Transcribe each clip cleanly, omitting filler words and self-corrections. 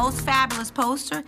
most fabulous poster.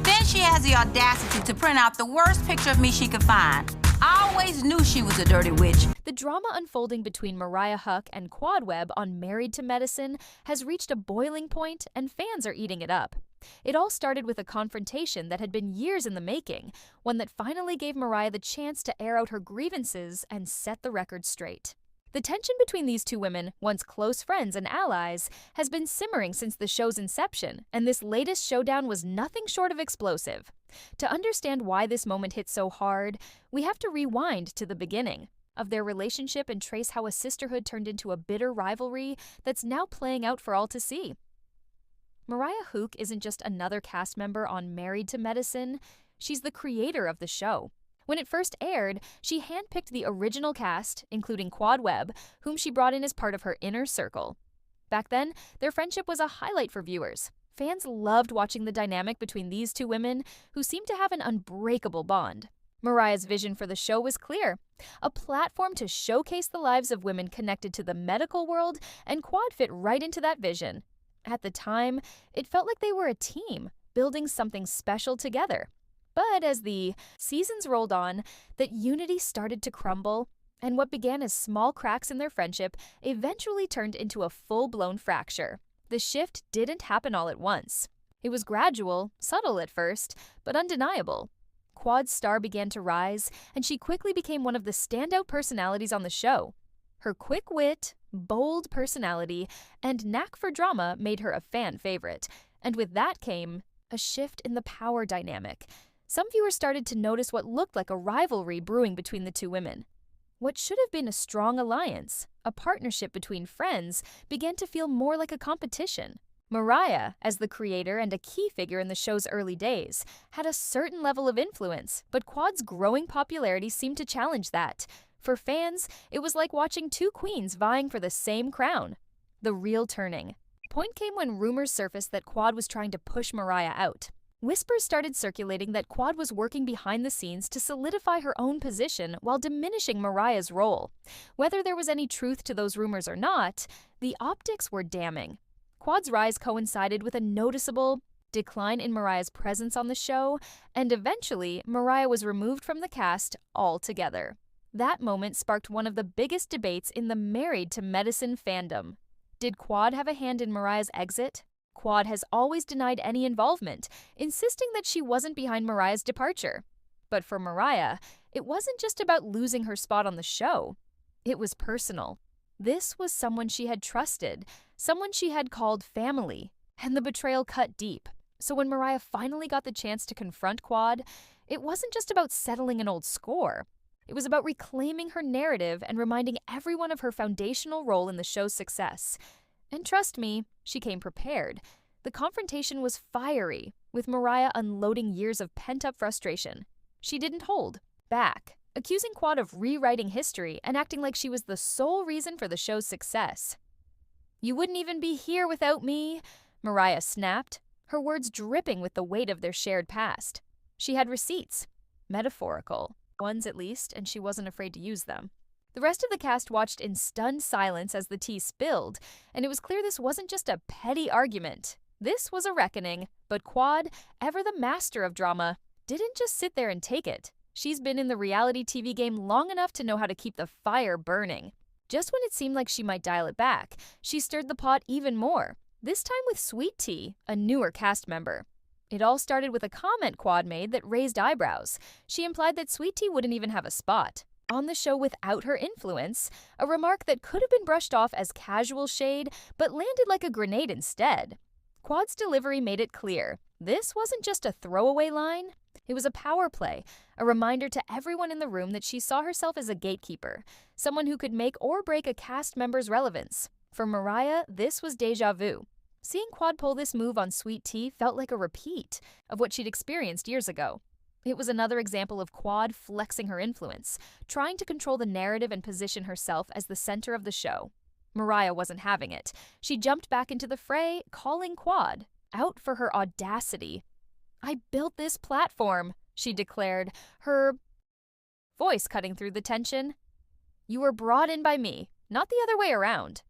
Then she has the audacity to print out the worst picture of me she could find. I always knew she was a dirty witch. The drama unfolding between Mariah Huq and Quad Webb on Married to Medicine has reached a boiling point, and fans are eating it up. It all started with a confrontation that had been years in the making, one that finally gave Mariah the chance to air out her grievances and set the record straight. The tension between these two women, once close friends and allies, has been simmering since the show's inception, and this latest showdown was nothing short of explosive. To understand why this moment hit so hard, we have to rewind to the beginning of their relationship and trace how a sisterhood turned into a bitter rivalry that's now playing out for all to see. Mariah Huq isn't just another cast member on Married to Medicine, she's the creator of the show. When it first aired, she handpicked the original cast, including Quad Webb, whom she brought in as part of her inner circle. Back then, their friendship was a highlight for viewers. Fans loved watching the dynamic between these two women, who seemed to have an unbreakable bond. Mariah's vision for the show was clear: a platform to showcase the lives of women connected to the medical world, and Quad fit right into that vision. At the time, it felt like they were a team, building something special together. But as the seasons rolled on, that unity started to crumble, and what began as small cracks in their friendship eventually turned into a full-blown fracture. The shift didn't happen all at once. It was gradual, subtle at first, but undeniable. Quad's star began to rise, and she quickly became one of the standout personalities on the show. Her quick wit, bold personality, and knack for drama made her a fan favorite, and with that came a shift in the power dynamic. Some viewers started to notice what looked like a rivalry brewing between the two women. What should have been a strong alliance, a partnership between friends, began to feel more like a competition. Mariah, as the creator and a key figure in the show's early days, had a certain level of influence, but Quad's growing popularity seemed to challenge that. For fans, it was like watching two queens vying for the same crown. The real turning point came when rumors surfaced that Quad was trying to push Mariah out. Whispers started circulating that Quad was working behind the scenes to solidify her own position while diminishing Mariah's role. Whether there was any truth to those rumors or not, the optics were damning. Quad's rise coincided with a noticeable decline in Mariah's presence on the show, and eventually, Mariah was removed from the cast altogether. That moment sparked one of the biggest debates in the Married to Medicine fandom. Did Quad have a hand in Mariah's exit? Quad has always denied any involvement, insisting that she wasn't behind Mariah's departure. But for Mariah, it wasn't just about losing her spot on the show. It was personal. This was someone she had trusted, someone she had called family, and the betrayal cut deep. So when Mariah finally got the chance to confront Quad, it wasn't just about settling an old score. It was about reclaiming her narrative and reminding everyone of her foundational role in the show's success. And trust me, she came prepared. The confrontation was fiery, with Mariah unloading years of pent-up frustration. She didn't hold back, accusing Quad of rewriting history and acting like she was the sole reason for the show's success. "You wouldn't even be here without me," Mariah snapped, her words dripping with the weight of their shared past. She had receipts, metaphorical ones at least, and she wasn't afraid to use them. The rest of the cast watched in stunned silence as the tea spilled, and it was clear this wasn't just a petty argument. This was a reckoning, but Quad, ever the master of drama, didn't just sit there and take it. She's been in the reality TV game long enough to know how to keep the fire burning. Just when it seemed like she might dial it back, she stirred the pot even more, this time with Sweet Tea, a newer cast member. It all started with a comment Quad made that raised eyebrows. She implied that Sweet Tea wouldn't even have a spot on the show without her influence, a remark that could have been brushed off as casual shade, but landed like a grenade instead. Quad's delivery made it clear. This wasn't just a throwaway line. It was a power play, a reminder to everyone in the room that she saw herself as a gatekeeper, someone who could make or break a cast member's relevance. For Mariah, this was déjà vu. Seeing Quad pull this move on Sweet Tea felt like a repeat of what she'd experienced years ago. It was another example of Quad flexing her influence, trying to control the narrative and position herself as the center of the show. Mariah wasn't having it. She jumped back into the fray, calling Quad out for her audacity. "I built this platform," she declared, her voice cutting through the tension. "You were brought in by me, not the other way around."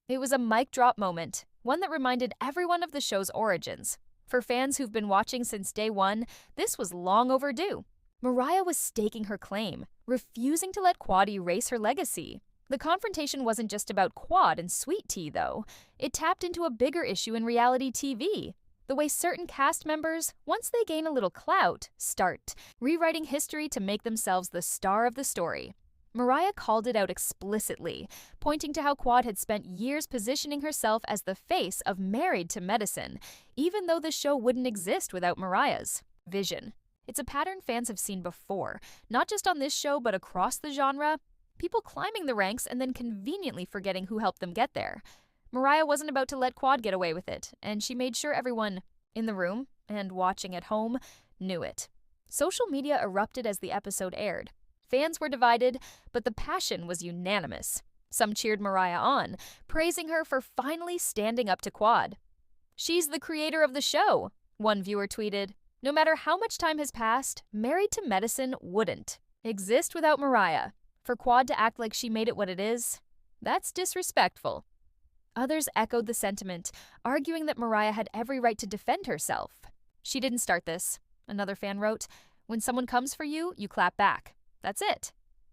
It was a mic drop moment, one that reminded everyone of the show's origins. For fans who've been watching since day one, this was long overdue. Mariah was staking her claim, refusing to let Quad erase her legacy. The confrontation wasn't just about Quad and Sweet Tea, though. It tapped into a bigger issue in reality TV. The way certain cast members, once they gain a little clout, start rewriting history to make themselves the star of the story. Mariah called it out explicitly, pointing to how Quad had spent years positioning herself as the face of Married to Medicine, even though the show wouldn't exist without Mariah's vision. It's a pattern fans have seen before, not just on this show but across the genre. People climbing the ranks and then conveniently forgetting who helped them get there. Mariah wasn't about to let Quad get away with it, and she made sure everyone in the room and watching at home knew it. Social media erupted as the episode aired. Fans were divided, but the passion was unanimous. Some cheered Mariah on, praising her for finally standing up to Quad. "She's the creator of the show," one viewer tweeted. "No matter how much time has passed, Married to Medicine wouldn't exist without Mariah. For Quad to act like she made it what it is, that's disrespectful." Others echoed the sentiment, arguing that Mariah had every right to defend herself. "She didn't start this," another fan wrote. "When someone comes for you, you clap back. That's it."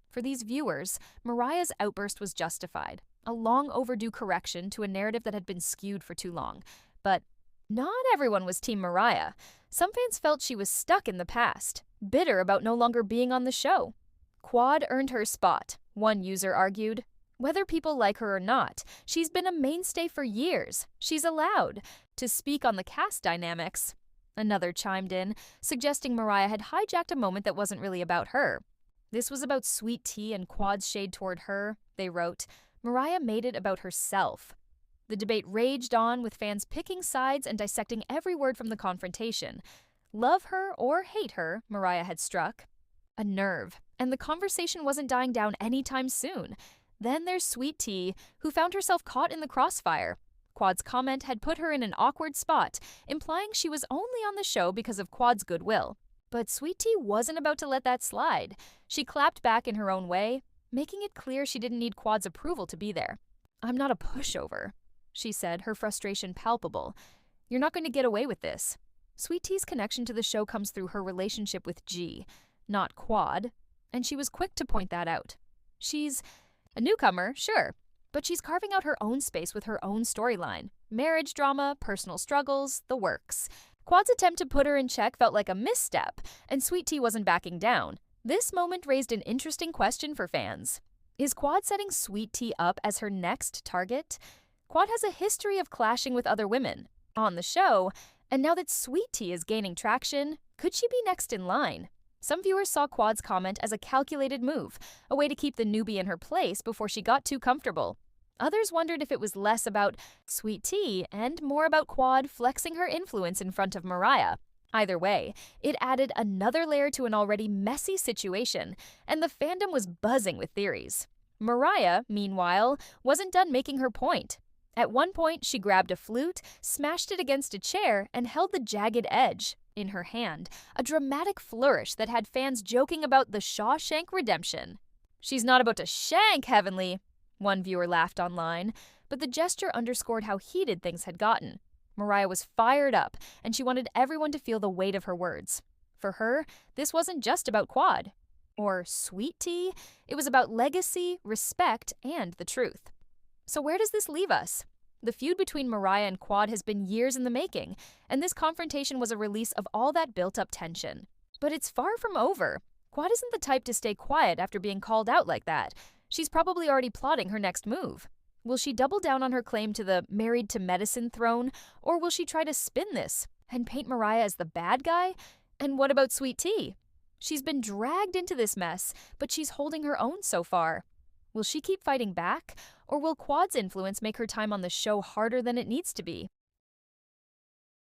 For these viewers, Mariah's outburst was justified, a long overdue correction to a narrative that had been skewed for too long. But not everyone was Team Mariah. Some fans felt she was stuck in the past, bitter about no longer being on the show. Quad earned her spot, one user argued. Whether people like her or not, she's been a mainstay for years. She's allowed to speak on the cast dynamics. Another chimed in, suggesting Mariah had hijacked a moment that wasn't really about her. This was about Sweet Tea and Quad's shade toward her, they wrote. Mariah made it about herself. The debate raged on, with fans picking sides and dissecting every word from the confrontation. Love her or hate her, Mariah had struck a nerve, and the conversation wasn't dying down anytime soon. Then there's Sweet Tea, who found herself caught in the crossfire. Quad's comment had put her in an awkward spot, implying she was only on the show because of Quad's goodwill. But Sweet Tea wasn't about to let that slide. She clapped back in her own way, making it clear she didn't need Quad's approval to be there. "I'm not a pushover," she said, her frustration palpable. "You're not going to get away with this." Sweet Tea's connection to the show comes through her relationship with G, not Quad, and she was quick to point that out. She's a newcomer, sure, but she's carving out her own space with her own storyline. Marriage drama, personal struggles, the works. Quad's attempt to put her in check felt like a misstep, and Sweet Tea wasn't backing down. This moment raised an interesting question for fans. Is Quad setting Sweet Tea up as her next target? Quad has a history of clashing with other women on the show, and now that Sweet Tea is gaining traction, could she be next in line? Some viewers saw Quad's comment as a calculated move, a way to keep the newbie in her place before she got too comfortable. Others wondered if it was less about Sweet Tea and more about Quad flexing her influence in front of Mariah. Either way, it added another layer to an already messy situation, and the fandom was buzzing with theories. Mariah, meanwhile, wasn't done making her point. At one point, she grabbed a flute, smashed it against a chair, and held the jagged edge in her hand, a dramatic flourish that had fans joking about the Shawshank Redemption. "She's not about to shank Heavenly," one viewer laughed online, but the gesture underscored how heated things had gotten. Mariah was fired up, and she wanted everyone to feel the weight of her words. For her, this wasn't just about Quad or Sweet Tea, it was about legacy, respect, and the truth. So where does this leave us? The feud between Mariah and Quad has been years in the making, and this confrontation was a release of all that built-up tension. But it's far from over. Quad isn't the type to stay quiet after being called out like that. She's probably already plotting her next move. Will she double down on her claim to the Married to Medicine throne, or will she try to spin this and paint Mariah as the bad guy? And what about Sweet Tea? She's been dragged into this mess, but she's holding her own so far. Will she keep fighting back, or will Quad's influence make her time on the show harder than it needs to be?